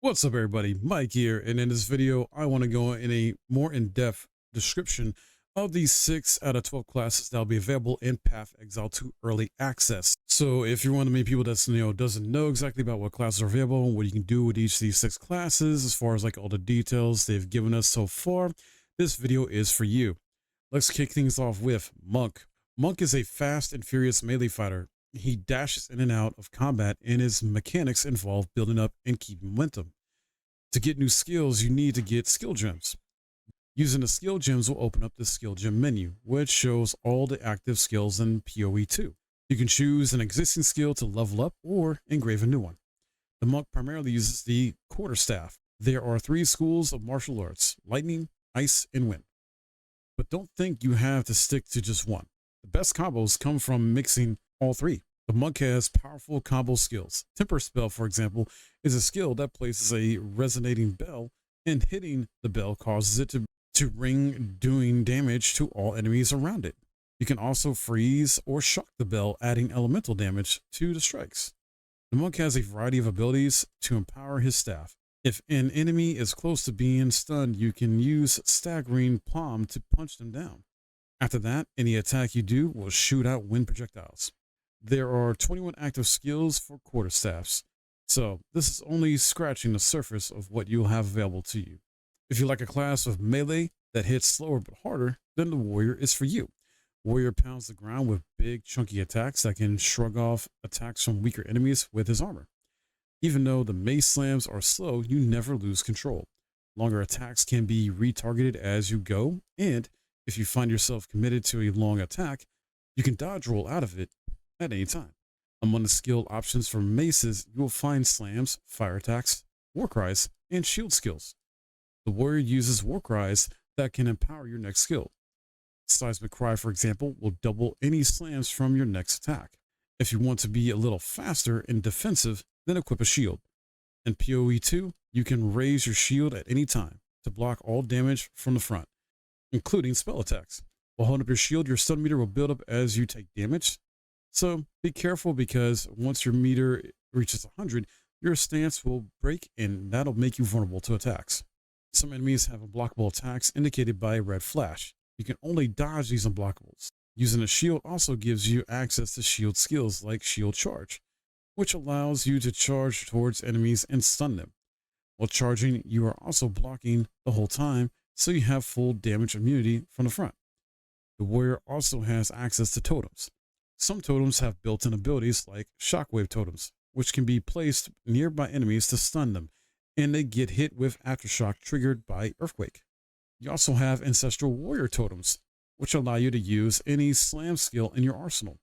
What's up everybody, Mike here, and in this video I want to go in a more in-depth description of these 6 out of 12 classes that will be available in Path Exile 2 Early Access. So if you're one of the many people that's doesn't know exactly about what classes are available and what you can do with each of these 6 classes as far as like all the details they've given us so far, this video is for you. Let's kick things off with Monk. Monk is a fast and furious melee fighter. He dashes in and out of combat, and his mechanics involve building up and keeping momentum. To get new skills, you need to get skill gems. Using the skill gems will open up the skill gem menu, which shows all the active skills in PoE 2. You can choose an existing skill to level up or engrave a new one. The monk primarily uses the quarterstaff. There are 3 schools of martial arts: lightning, ice, and wind. But don't think you have to stick to just one. The best combos come from mixing all 3. The monk has powerful combo skills. Temper Spell, for example, is a skill that places a resonating bell, and hitting the bell causes it to ring, doing damage to all enemies around it. You can also freeze or shock the bell, adding elemental damage to the strikes. The monk has a variety of abilities to empower his staff. If an enemy is close to being stunned, you can use Staggering Palm to punch them down. After that, any attack you do will shoot out wind projectiles. There are 21 active skills for quarterstaffs, so this is only scratching the surface of what you'll have available to you. If you like a class of melee that hits slower but harder, then the warrior is for you. Warrior pounds the ground with big chunky attacks that can shrug off attacks from weaker enemies with his armor. Even though the mace slams are slow, you never lose control. Longer attacks can be retargeted as you go, and if you find yourself committed to a long attack, you can dodge roll out of it at any time. Among the skill options for maces, you will find slams, fire attacks, war cries, and shield skills. The warrior uses war cries that can empower your next skill. Seismic Cry, for example, will double any slams from your next attack. If you want to be a little faster and defensive, then equip a shield. In PoE 2, you can raise your shield at any time to block all damage from the front, including spell attacks. While holding up your shield, your stun meter will build up as you take damage. So be careful, because once your meter reaches 100, your stance will break, and that'll make you vulnerable to attacks. Some enemies have unblockable attacks indicated by a red flash. You can only dodge these unblockables. Using a shield also gives you access to shield skills like Shield Charge, which allows you to charge towards enemies and stun them. While charging, you are also blocking the whole time, so you have full damage immunity from the front. The warrior also has access to totems. Some totems have built-in abilities like shockwave totems, which can be placed nearby enemies to stun them, and they get hit with aftershock triggered by earthquake. You also have ancestral warrior totems, which allow you to use any slam skill in your arsenal.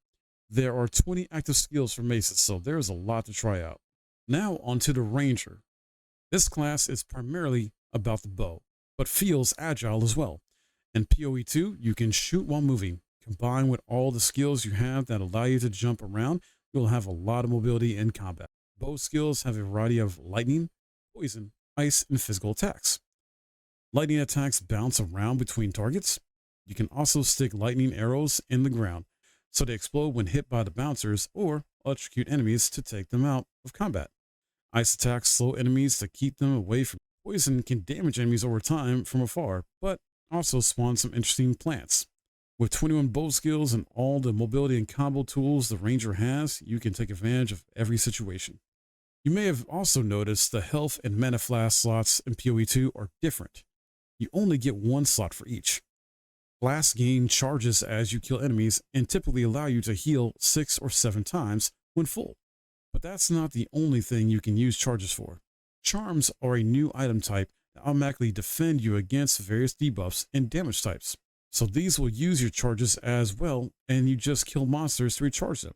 There are 20 active skills for maces, so there's a lot to try out. Now onto the ranger. This class is primarily about the bow, but feels agile as well. In PoE 2, you can shoot while moving. Combined with all the skills you have that allow you to jump around, you'll have a lot of mobility in combat. Bow skills have a variety of lightning, poison, ice, and physical attacks. Lightning attacks bounce around between targets. You can also stick lightning arrows in the ground, so they explode when hit by the bouncers, or electrocute enemies to take them out of combat. Ice attacks slow enemies to keep them away from you. Poison can damage enemies over time from afar, but also spawn some interesting plants. With 21 bow skills and all the mobility and combo tools the ranger has, you can take advantage of every situation. You may have also noticed the health and mana flask slots in PoE 2 are different. You only get 1 slot for each. Flasks gain charges as you kill enemies and typically allow you to heal 6 or 7 times when full. But that's not the only thing you can use charges for. Charms are a new item type that automatically defend you against various debuffs and damage types. So these will use your charges as well, and you just kill monsters to recharge them.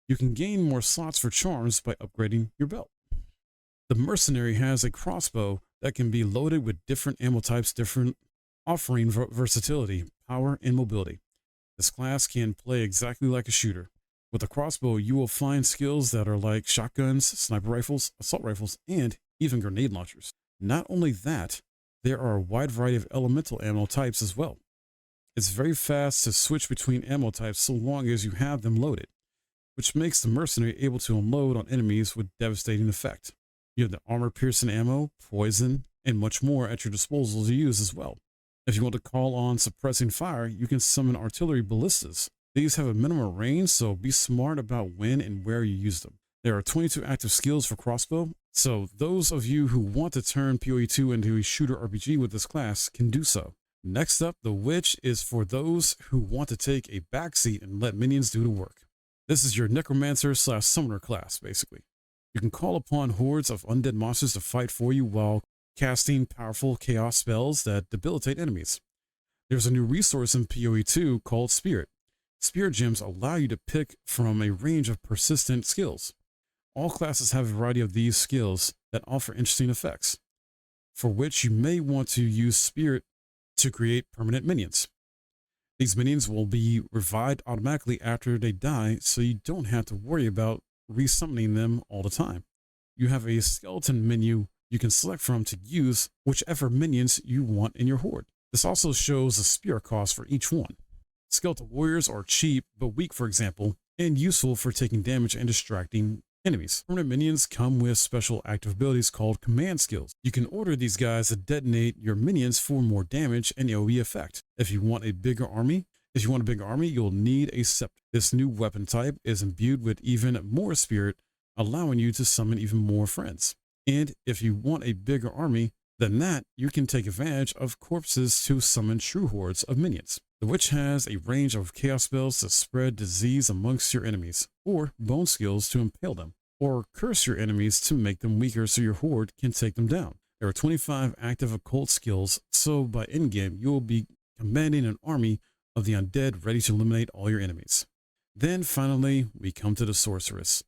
You can gain more slots for charms by upgrading your belt. The mercenary has a crossbow that can be loaded with different ammo types, offering versatility, power, and mobility. This class can play exactly like a shooter. With a crossbow, you will find skills that are like shotguns, sniper rifles, assault rifles, and even grenade launchers. Not only that, there are a wide variety of elemental ammo types as well. It's very fast to switch between ammo types so long as you have them loaded, which makes the mercenary able to unload on enemies with devastating effect. You have the armor piercing ammo, poison, and much more at your disposal to use as well. If you want to call on suppressing fire, you can summon artillery ballistas. These have a minimum range, so be smart about when and where you use them. There are 22 active skills for crossbow, so those of you who want to turn PoE2 into a shooter RPG with this class can do so. Next up, the Witch is for those who want to take a backseat and let minions do the work. This is your necromancer / summoner class, basically. You can call upon hordes of undead monsters to fight for you while casting powerful chaos spells that debilitate enemies. There's a new resource in PoE2 called Spirit. Spirit gems allow you to pick from a range of persistent skills. All classes have a variety of these skills that offer interesting effects, for which you may want to use Spirit to create permanent minions. These minions will be revived automatically after they die, so you don't have to worry about resummoning them all the time. You have a skeleton menu you can select from to use whichever minions you want in your horde. This also shows the spirit cost for each one. Skeleton warriors are cheap but weak, for example, and useful for taking damage and distracting enemies. Permanent minions come with special active abilities called command skills. You can order these guys to detonate your minions for more damage and AoE effect. If you want a bigger army, you'll need a scepter. This new weapon type is imbued with even more spirit, allowing you to summon even more friends. And if you want a bigger army than that, you can take advantage of corpses to summon true hordes of minions. The Witch has a range of chaos spells to spread disease amongst your enemies, or bone skills to impale them, or curse your enemies to make them weaker so your horde can take them down. There are 25 active occult skills, so by endgame you will be commanding an army of the undead ready to eliminate all your enemies. Then finally we come to the Sorceress,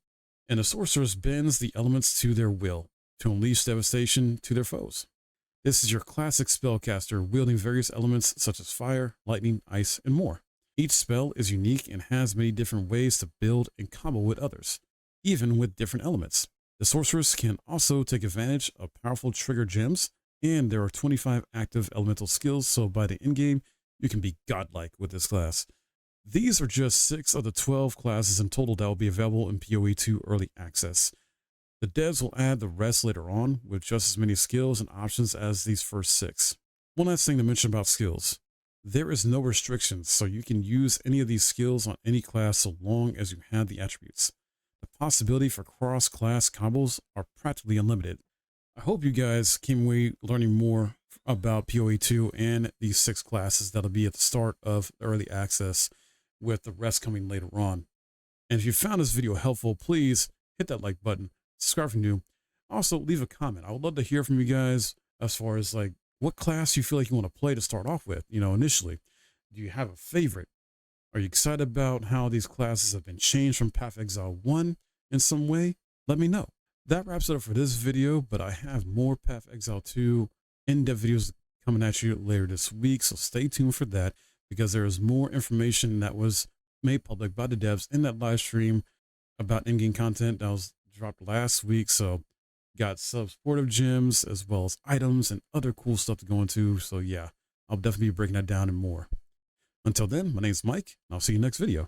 and the Sorceress bends the elements to their will to unleash devastation to their foes. This is your classic spellcaster wielding various elements such as fire, lightning, ice, and more. Each spell is unique and has many different ways to build and combo with others, even with different elements. The Sorceress can also take advantage of powerful trigger gems, and there are 25 active elemental skills, so by the endgame, you can be godlike with this class. These are just 6 of the 12 classes in total that will be available in PoE2 Early Access. The devs will add the rest later on with just as many skills and options as these first 6. One last thing to mention about skills. There is no restrictions, so you can use any of these skills on any class so long as you have the attributes. The possibility for cross-class combos are practically unlimited. I hope you guys came away learning more about PoE2 and these 6 classes that'll be at the start of early access, with the rest coming later on. And if you found this video helpful, please hit that like button, subscribe if you're new. Also, leave a comment. I would love to hear from you guys as far as like what class you feel like you want to play to start off with, initially. Do you have a favorite? Are you excited about how these classes have been changed from Path of Exile 1 in some way? Let me know. That wraps it up for this video, but I have more Path of Exile 2 in-depth videos coming at you later this week, so stay tuned for that, because there is more information that was made public by the devs in that live stream about in-game content that was dropped last week. So got supportive gems as well as items and other cool stuff to go into. So yeah, I'll definitely be breaking that down and more. Until then, my name's Mike, and I'll see you next video.